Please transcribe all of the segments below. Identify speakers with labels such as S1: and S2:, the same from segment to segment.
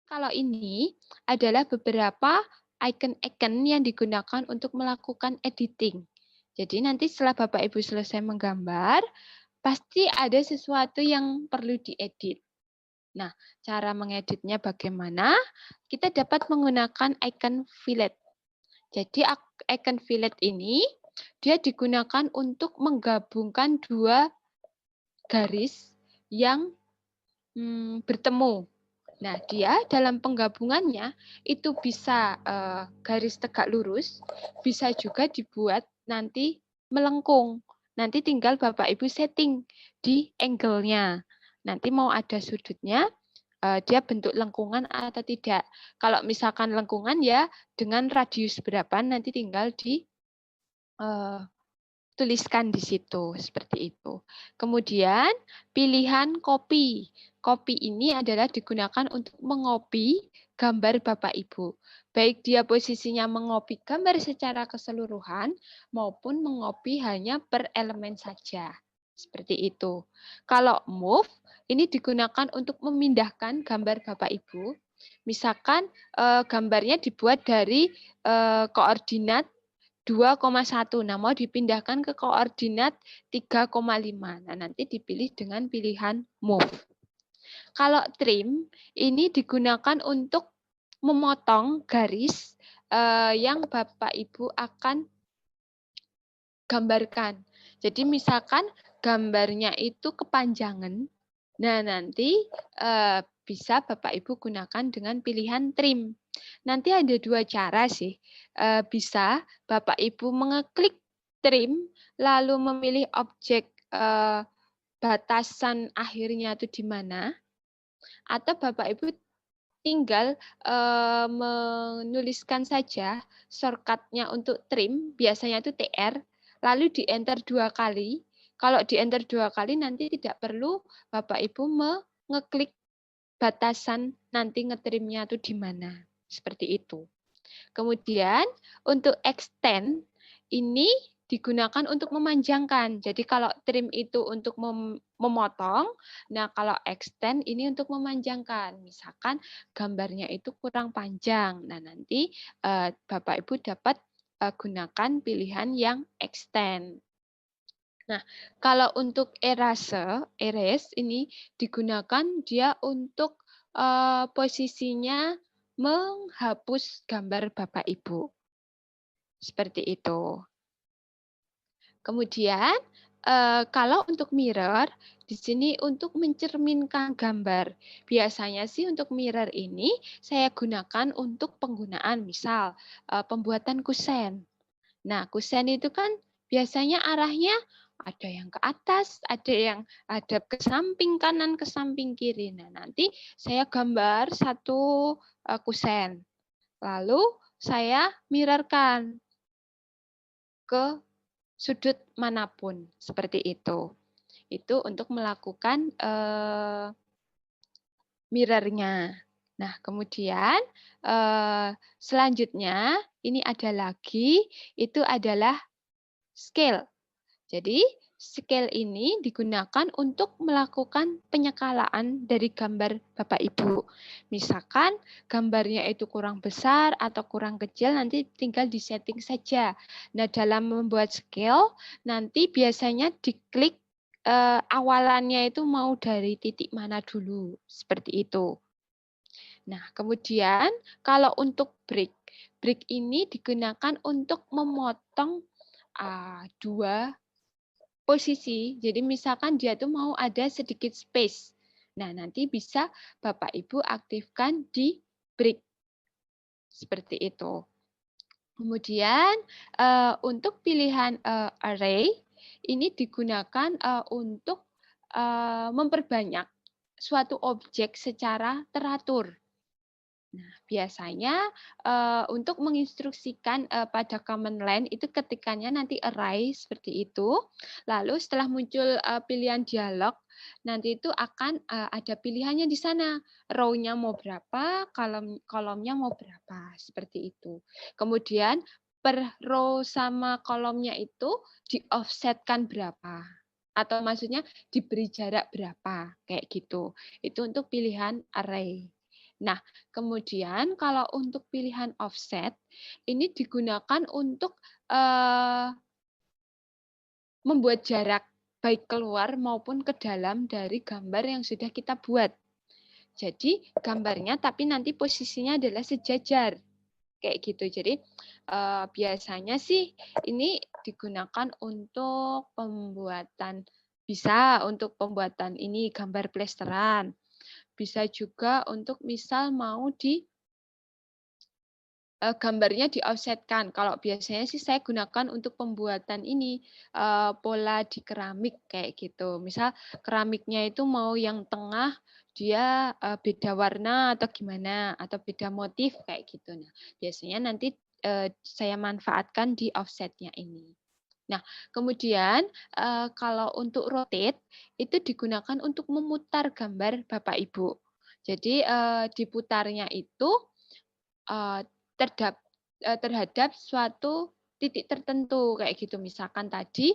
S1: Kalau ini adalah beberapa icon-icon yang digunakan untuk melakukan editing. Jadi nanti setelah Bapak Ibu selesai menggambar, pasti ada sesuatu yang perlu diedit. Nah, cara mengeditnya bagaimana? Kita dapat menggunakan icon fillet. Jadi icon fillet ini dia digunakan untuk menggabungkan dua garis yang bertemu. Nah, dia dalam penggabungannya itu bisa garis tegak lurus, bisa juga dibuat nanti melengkung. Nanti tinggal Bapak Ibu setting di angle-nya. Nanti mau ada sudutnya, dia bentuk lengkungan atau tidak. Kalau misalkan lengkungan ya dengan radius berapa nanti tinggal di tuliskan di situ, seperti itu. Kemudian pilihan copy. Copy ini adalah digunakan untuk mengopi gambar Bapak Ibu. Baik dia posisinya mengopi gambar secara keseluruhan maupun mengopi hanya per elemen saja. Seperti itu. Kalau move, ini digunakan untuk memindahkan gambar Bapak Ibu. Misalkan gambarnya dibuat dari koordinat 2,1. Nah, mau dipindahkan ke koordinat 3,5. Nah, nanti dipilih dengan pilihan move. Kalau trim, ini digunakan untuk memotong garis yang Bapak Ibu akan gambarkan. Jadi misalkan gambarnya itu kepanjangan, nah nanti bisa Bapak Ibu gunakan dengan pilihan trim. Nanti ada dua cara sih. Bisa Bapak Ibu mengeklik trim, lalu memilih objek batasan akhirnya itu di mana, atau Bapak Ibu tinggal menuliskan saja shortcut-nya untuk trim, biasanya itu TR, lalu di enter 2 kali. Kalau di enter 2 kali nanti tidak perlu Bapak Ibu mengeklik batasan nanti ngetrimnya itu di mana. Seperti itu. Kemudian untuk extend ini digunakan untuk memanjangkan. Jadi kalau trim itu untuk memotong, nah kalau extend ini untuk memanjangkan. Misalkan gambarnya itu kurang panjang. Nah, nanti Bapak Ibu dapat gunakan pilihan yang extend. Nah, kalau untuk erase ini digunakan dia untuk posisinya menghapus gambar Bapak Ibu. Seperti itu. Kemudian, kalau untuk mirror, di sini untuk mencerminkan gambar. Biasanya sih untuk mirror ini saya gunakan untuk penggunaan misal pembuatan kusen. Nah, kusen itu kan biasanya arahnya ada yang ke atas, ada yang hadap ke samping kanan, ke samping kiri. Nah, nanti saya gambar satu kusen. Lalu saya mirrorkan ke sudut manapun, seperti itu. Itu untuk melakukan mirror-nya. Nah, kemudian selanjutnya ini ada lagi, itu adalah scale. Jadi, scale ini digunakan untuk melakukan penyekalaan dari gambar Bapak Ibu. Misalkan gambarnya itu kurang besar atau kurang kecil, nanti tinggal disetting saja. Nah, dalam membuat scale, nanti biasanya diklik awalannya itu mau dari titik mana dulu, seperti itu. Nah, kemudian kalau untuk break, break ini digunakan untuk memotong dua posisi. Jadi misalkan dia tuh mau ada sedikit space. Nah, nanti bisa Bapak Ibu aktifkan di break. Seperti itu. Kemudian untuk pilihan array ini digunakan untuk memperbanyak suatu objek secara teratur. Nah, biasanya untuk menginstruksikan pada command line itu ketikanya nanti array seperti itu. Lalu setelah muncul pilihan dialog, nanti itu akan ada pilihannya di sana. Row-nya mau berapa, kolomnya mau berapa, seperti itu. Kemudian per row sama kolomnya itu di-offsetkan berapa. Atau maksudnya diberi jarak berapa, kayak gitu. Itu untuk pilihan array. Nah, kemudian kalau untuk pilihan offset, ini digunakan untuk membuat jarak baik keluar maupun ke dalam dari gambar yang sudah kita buat. Jadi gambarnya tapi nanti posisinya adalah sejajar kayak gitu. Jadi biasanya sih ini digunakan untuk pembuatan, bisa untuk pembuatan ini gambar plesteran, bisa juga untuk misal mau gambarnya di-offset-kan. Kalau biasanya sih saya gunakan untuk pembuatan ini, pola di keramik kayak gitu. Misal keramiknya itu mau yang tengah dia, beda warna atau gimana, atau beda motif kayak gitu. Nah, biasanya nanti, saya manfaatkan di offset-nya ini. Nah, kemudian, kalau untuk rotate, itu digunakan untuk memutar gambar Bapak Ibu. Jadi, diputarnya itu Eee, terdap terhadap suatu titik tertentu kayak gitu. Misalkan tadi,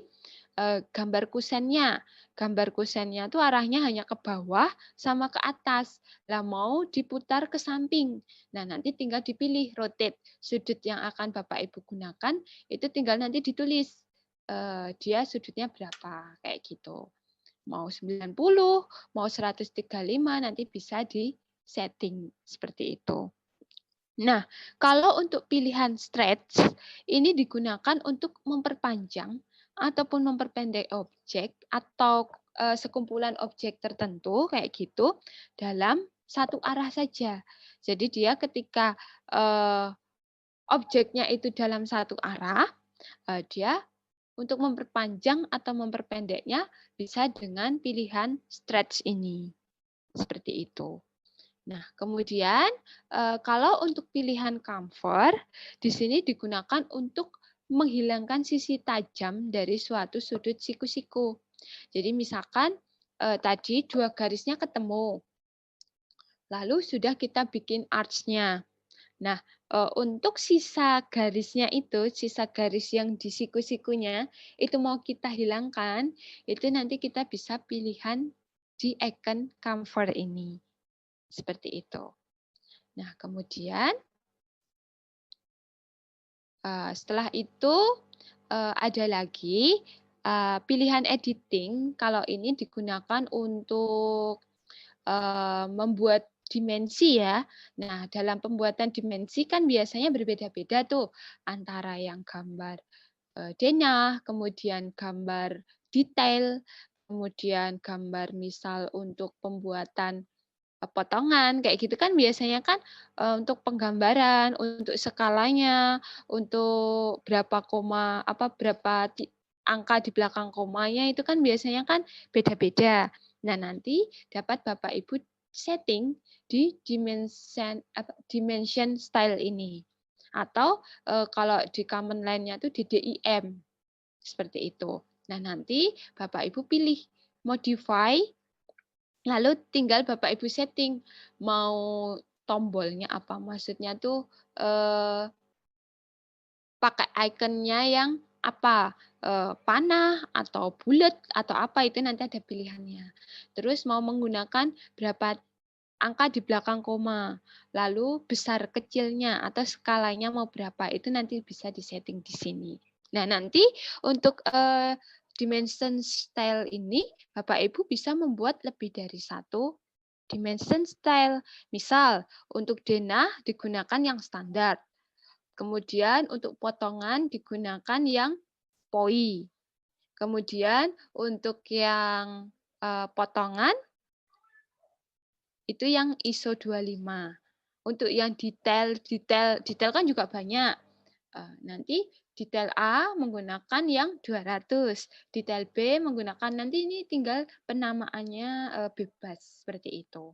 S1: gambar kusennya. Gambar kusennya tuh arahnya hanya ke bawah sama ke atas. Lah mau diputar ke samping. Nah, nanti tinggal dipilih rotate. Sudut yang akan Bapak Ibu gunakan itu tinggal nanti ditulis, dia sudutnya berapa, kayak gitu. Mau 90, mau 135 nanti bisa di-setting seperti itu. Nah, kalau untuk pilihan stretch, ini digunakan untuk memperpanjang ataupun memperpendek objek atau sekumpulan objek tertentu kayak gitu dalam satu arah saja. Jadi dia ketika objeknya itu dalam satu arah, dia untuk memperpanjang atau memperpendeknya bisa dengan pilihan stretch ini. Seperti itu. Nah, kemudian kalau untuk pilihan camphor, di sini digunakan untuk menghilangkan sisi tajam dari suatu sudut siku-siku. Jadi misalkan tadi dua garisnya ketemu, lalu sudah kita bikin arch-nya. Nah, untuk sisa garisnya itu, sisa garis yang di siku-sikunya, itu mau kita hilangkan, itu nanti kita bisa pilihan di icon camphor ini. Seperti itu. Nah, kemudian setelah itu ada lagi pilihan editing. Kalau ini digunakan untuk membuat dimensi ya. Nah, dalam pembuatan dimensi kan biasanya berbeda-beda tuh antara yang gambar denah, kemudian gambar detail, kemudian gambar misal untuk pembuatan potongan kayak gitu kan biasanya kan untuk penggambaran, untuk skalanya, untuk berapa koma apa berapa angka di belakang komanya itu kan biasanya kan beda-beda. Nah, nanti dapat Bapak Ibu setting di dimension style ini. Atau kalau di command line-nya itu di DIM seperti itu. Nah, nanti Bapak Ibu pilih modify. Lalu tinggal Bapak Ibu setting mau tombolnya apa, maksudnya tuh pakai ikonnya yang apa, panah atau bulat atau apa itu nanti ada pilihannya. Terus mau menggunakan berapa angka di belakang koma, lalu besar kecilnya atau skalanya mau berapa itu nanti bisa disetting di sini. Nah, nanti untuk dimension style ini Bapak Ibu bisa membuat lebih dari satu dimension style. Misal untuk denah digunakan yang standar. Kemudian untuk potongan digunakan yang poi. Kemudian untuk yang potongan itu yang ISO 25. Untuk yang detail kan juga banyak. Nanti detail A menggunakan yang 200, detail B menggunakan nanti ini tinggal penamaannya bebas seperti itu.